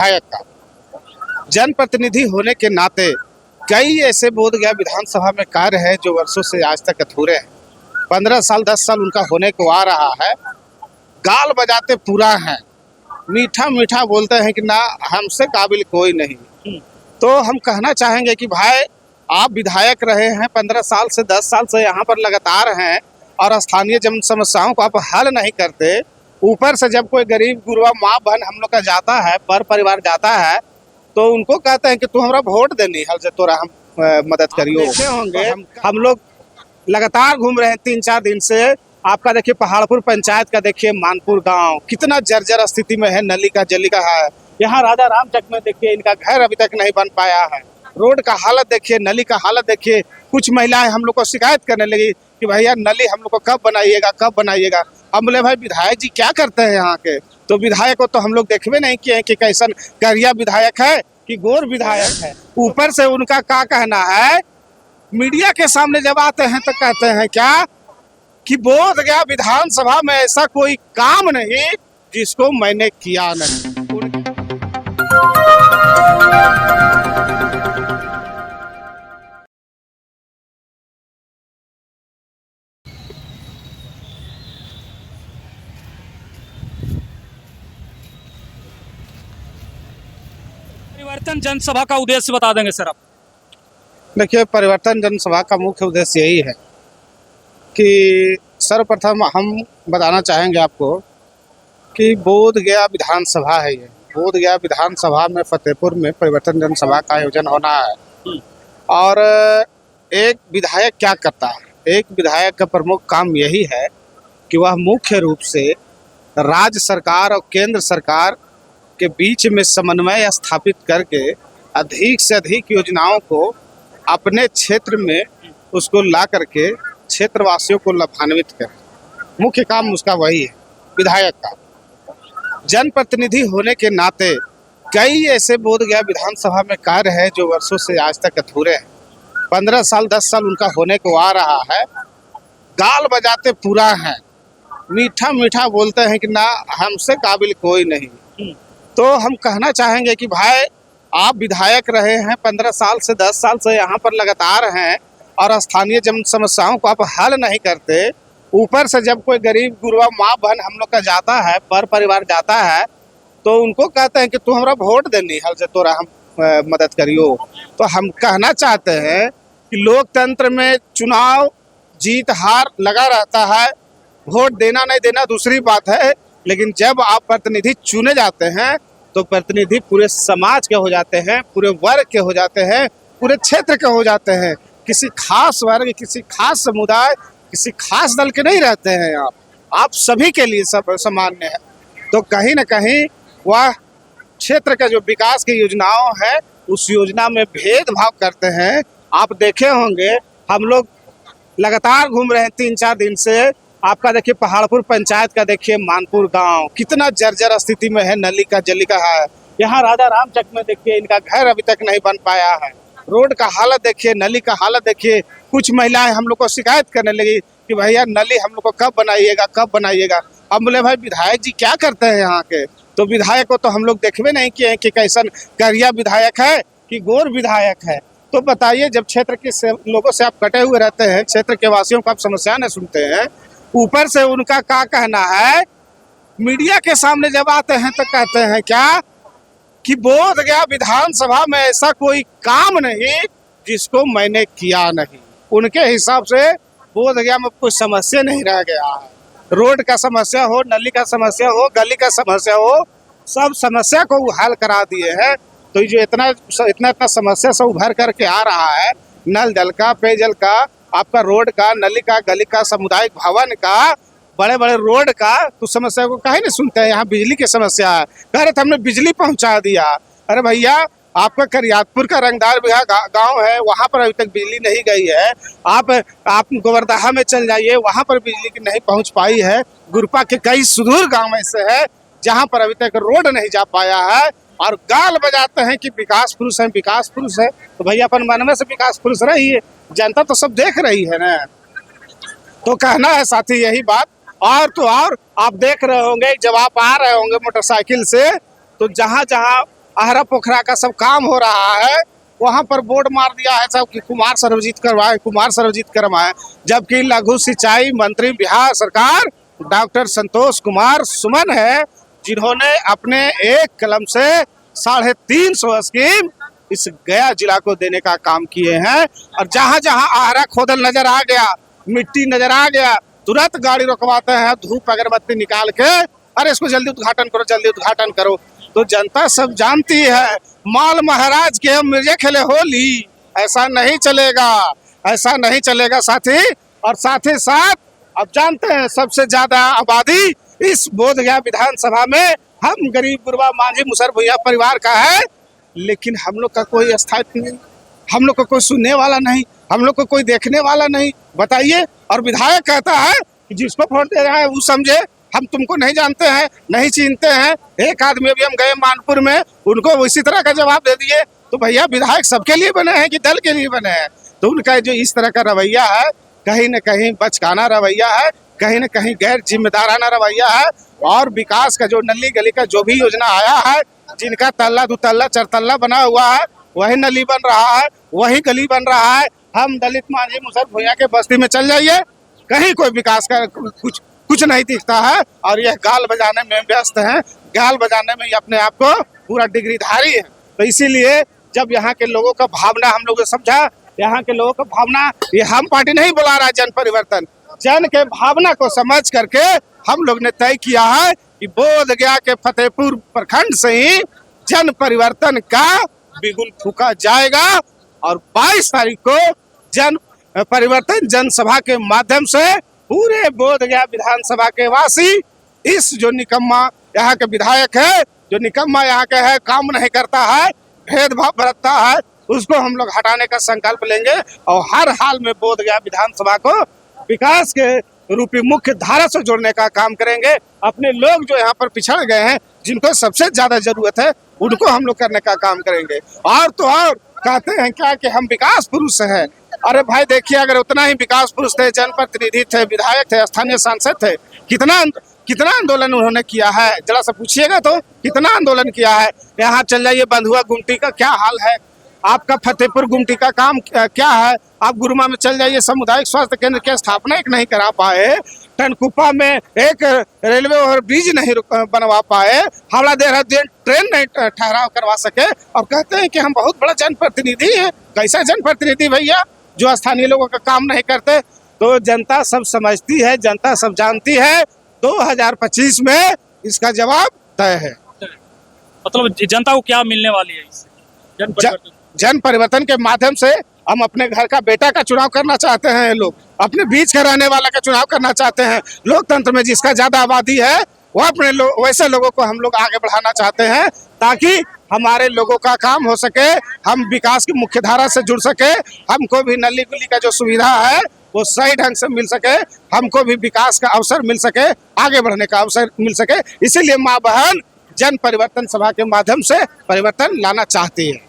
विधायक का जनप्रतिनिधि होने के नाते कई ऐसे बोधगया विधानसभा में कार्य है जो वर्षों से आज तक अधूरे हैं। 15 साल 10 साल उनका होने को आ रहा है। गाल बजाते पूरा हैं, मीठा मीठा बोलते हैं कि ना हमसे काबिल कोई नहीं। तो हम कहना चाहेंगे कि भाई आप विधायक रहे हैं 15 साल से 10 साल से यहाँ पर लगातार हैं और स्थानीय जन समस्याओं को आप हल नहीं करते। ऊपर से जब कोई गरीब गुरबा माँ बहन हम लोग का जाता है, पर परिवार जाता है, तो उनको कहते हैं कि तू हमारा वोट देनी हल से तोरा हम मदद करियो। देखे होंगे हम लोग लगातार घूम रहे हैं 3-4 दिन से। आपका देखिए पहाड़पुर पंचायत का देखिए मानपुर गांव कितना जर्जर स्थिति में है, नली का जली का है। यहाँ राजा रामचक में देखिए इनका घर अभी तक नहीं बन पाया है। रोड का हालत देखिए, नली का हालत देखिए। कुछ महिलाएं हम लोग को शिकायत करने लगी कि भैया नली हम लोग को कब बनाइएगा, कब बनाइएगा। हम बोले भाई विधायक जी क्या करते हैं यहाँ के? तो विधायक को तो हम लोग देखबे नहीं किए हैं कि कैसन करिया विधायक है कि गोर विधायक है। ऊपर से उनका क्या कहना है, मीडिया के सामने जब आते हैं तो कहते हैं क्या कि बोधगया विधानसभा में ऐसा कोई काम नहीं जिसको मैंने किया नहीं। परिवर्तन जनसभा का उद्देश्य बता देंगे सर आप? देखिए परिवर्तन जनसभा का मुख्य उद्देश्य यही है कि सर्वप्रथम हम बताना चाहेंगे आपको कि बोधगया विधानसभा है। ये बोधगया विधानसभा में फतेहपुर में परिवर्तन जनसभा का आयोजन होना है। और एक विधायक क्या करता है? एक विधायक का प्रमुख काम यही है कि वह मुख्य रूप से राज्य सरकार और केंद्र सरकार के बीच में समन्वय स्थापित करके अधिक से अधिक योजनाओं को अपने क्षेत्र में उसको ला करके क्षेत्रवासियों को लाभान्वित करे। मुख्य काम उसका वही है विधायक का। जनप्रतिनिधि होने के नाते कई ऐसे बोधगया विधानसभा में कार्य है जो वर्षों से आज तक अधूरे हैं। 15 साल 10 साल उनका होने को आ रहा है। गाल बजाते पूरा हैं, मीठा मीठा बोलते हैं कि ना हमसे काबिल कोई नहीं। तो हम कहना चाहेंगे कि भाई आप विधायक रहे हैं 15 साल से 10 साल से यहाँ पर लगातार हैं और स्थानीय जन समस्याओं को आप हल नहीं करते। ऊपर से जब कोई गरीब गुरबा माँ बहन हम लोग का जाता है, पर परिवार जाता है, तो उनको कहते हैं कि तू हमारा वोट देनी हल से तोरा हम मदद करियो। तो हम कहना चाहते हैं कि लोकतंत्र में चुनाव जीत हार लगा रहता है। वोट देना नहीं देना दूसरी बात है, लेकिन जब आप प्रतिनिधि चुने जाते हैं तो प्रतिनिधि पूरे समाज के हो जाते हैं, पूरे वर्ग के हो जाते हैं, पूरे क्षेत्र के हो जाते हैं। किसी खास वर्ग, किसी खास समुदाय, किसी खास दल के नहीं रहते हैं। आप सभी के लिए सब सामान्य है। तो कहीं ना कहीं वह क्षेत्र का जो विकास की योजनाओं है उस योजना में भेदभाव करते हैं। आप देखे होंगे हम लोग लगातार घूम रहे हैं 3-4 दिन से। आपका देखिए पहाड़पुर पंचायत का देखिए मानपुर गांव कितना जर्जर स्थिति में है, नली का जली का है। यहाँ राजा रामचक में देखिए इनका घर अभी तक नहीं बन पाया है। रोड का हालत देखिए, नली का हालत देखिए। कुछ महिलाएं हम लोग को शिकायत करने लगी कि भैया नली हम लोग को कब बनाइएगा, कब बनाइएगा। हम बोले भाई विधायक जी क्या करते हैं यहाँ के? तो विधायक को तो हम लोग देखबे नहीं किए हैं कि कैसन करिया विधायक है कि गोर विधायक है। तो बताइए, जब क्षेत्र के लोगों से आप कटे हुए रहते हैं, क्षेत्र के वासियों को आप समस्या न सुनते हैं, ऊपर से उनका क्या कहना है, मीडिया के सामने जब आते हैं तो कहते हैं क्या कि बोधगया विधानसभा में ऐसा कोई काम नहीं जिसको मैंने किया नहीं। उनके हिसाब से बोधगया में कोई समस्या नहीं रह गया है। रोड का समस्या हो, नली का समस्या हो, गली का समस्या हो, सब समस्या को हल करा दिए हैं। तो जो इतना समस्या से उभर करके आ रहा है, नल जल का, पेयजल का, आपका रोड का, नली का, गली का, सामुदायिक भवन का, बड़े बड़े रोड का, तो समस्या को कहीं नहीं सुनते हैं। यहाँ बिजली की समस्या है, कह रहे थे हमने बिजली पहुँचा दिया। अरे भैया आपका करियातपुर का रंगदार बिहार गांव है, वहाँ पर अभी तक बिजली नहीं गई है। आप गोवर्धहा में चल जाइए, वहाँ पर बिजली की नहीं पहुँच पाई है। गुरपा के कई सुदूर गाँव ऐसे है जहाँ पर अभी तक रोड नहीं जा पाया है। और गाल बजाते हैं कि विकास पुरुष है, विकास पुरुष है। तो भैया अपन मन में से विकास पुरुष रही है, जनता तो सब देख रही है ना। तो कहना है साथी यही बात। और तो और आप देख रहे होंगे जब आप आ रहे होंगे मोटरसाइकिल से, तो जहाँ जहाँ आहरा पोखरा का सब काम हो रहा है, वहां पर बोर्ड मार दिया है सब कि कुमार सर्वजीत करवाए, जबकि लघु सिंचाई मंत्री बिहार सरकार डॉक्टर संतोष कुमार सुमन है, जिन्होंने अपने एक कलम से 350 स्कीम इस गया जिला को देने का काम किए हैं। और जहां जहां आहरा खोदल नजर आ गया, मिट्टी नजर आ गया, तुरंत गाड़ी रोकवाते हैं, धूप अगरबत्ती निकाल के, अरे इसको जल्दी उद्घाटन करो। तो जनता सब जानती है, माल महाराज के हम मिर्जे खेले होली, ऐसा नहीं चलेगा साथी। और साथ ही साथ अब जानते हैं सबसे ज्यादा आबादी इस बोधगया विधानसभा में हम गरीब गुरबा मांझी मुसर भुइया परिवार का है, लेकिन हम लोग का कोई स्थायित्व नहीं, हम लोग को कोई सुनने वाला नहीं, हम लोग को कोई देखने वाला नहीं, बताइए। और विधायक कहता है कि जिसको वोट दे रहा है वो समझे, हम तुमको नहीं जानते हैं, नहीं चिन्हते हैं। एक आदमी अभी हम गए मानपुर में, उनको उसी तरह का जवाब दे दिए। तो भैया विधायक सबके लिए बने हैं कि दल के लिए बने हैं? तो उनका जो इस तरह का रवैया है, कहीं न कहीं बचकाना रवैया है, कहीं न कहीं गैर जिम्मेदाराना रवैया है। और विकास का जो नली गली का जो भी योजना आया है, जिनका तल्ला दुतल्ला चरतल्ला बना हुआ है, वही नली बन रहा है, वही गली बन रहा है। हम दलित मांझी मुसर भुइया के बस्ती में चल जाइए, कहीं कोई विकास का कुछ नहीं दिखता है। और यह गाल बजाने में व्यस्त हैं, गाल बजाने में अपने आप को पूरा डिग्रीधारी है। तो इसीलिए जब यहाँ के लोगों का भावना हम लोगों ने समझा, यहाँ के लोगों का भावना, ये हम पार्टी नहीं बुला रहा है, जन परिवर्तन, जन के भावना को समझ करके हम लोग ने तय किया है कि बोधगया के फतेहपुर प्रखंड से ही जन परिवर्तन का बिगुल फूका जाएगा। और 22 तारीख को जन परिवर्तन जनसभा के माध्यम से पूरे बोधगया विधानसभा के वासी, इस जो निकम्मा यहाँ के विधायक है, जो निकम्मा यहाँ के है, काम नहीं करता है, भेदभाव बरतता है, उसको हम लोग हटाने का संकल्प लेंगे। और हर हाल में बोधगया विधानसभा को विकास के रूपी मुख्य धारा से जोड़ने का काम करेंगे। अपने लोग जो यहाँ पर पिछड़ गए हैं, जिनको सबसे ज्यादा जरूरत है, उनको हम लोग करने का काम करेंगे। और तो और कहते हैं क्या कि हम विकास पुरुष हैं। अरे भाई देखिए, अगर उतना ही विकास पुरुष थे, जनप्रतिनिधि थे, विधायक थे, स्थानीय सांसद थे, कितना आंदोलन उन्होंने किया है, जरा सा पूछिएगा तो कितना आंदोलन किया है। यहाँ चल जाइए, बंधुआ गुमटी का क्या हाल है, आपका फतेहपुर गुमटी का काम क्या है। आप गुरुमा में चल जाइए, सामुदायिक स्वास्थ्य केंद्र की स्थापना एक नहीं करा पाए, टनकुप्पा में एक रेलवे ओवर ब्रिज नहीं बनवा पाए, हावड़ा देहरादून ट्रेन नहीं ठहराव करवा सके, और कहते हैं कि हम बहुत बड़ा जनप्रतिनिधि हैं। कैसा जनप्रतिनिधि भैया, जो स्थानीय लोगों का काम नहीं करते। तो जनता सब समझती है, जनता सब जानती है। 2025 में इसका जवाब तय है। मतलब जनता को क्या मिलने वाली है इससे? जन परिवर्तन के माध्यम से हम अपने घर का बेटा का चुनाव करना चाहते हैं, लोग अपने बीच का रहने वाला का चुनाव करना चाहते हैं। लोकतंत्र में जिसका ज्यादा आबादी है, वो अपने वैसे लोगों को हम लोग आगे बढ़ाना चाहते हैं, ताकि हमारे लोगों का काम हो सके, हम विकास की मुख्य धारा से जुड़ सके, हमको भी नली गुली का जो सुविधा है वो सही ढंग से मिल सके, हमको भी विकास का अवसर मिल सके, आगे बढ़ने का अवसर मिल सके। इसीलिए माँ बहन जन परिवर्तन सभा के माध्यम से परिवर्तन लाना चाहती है।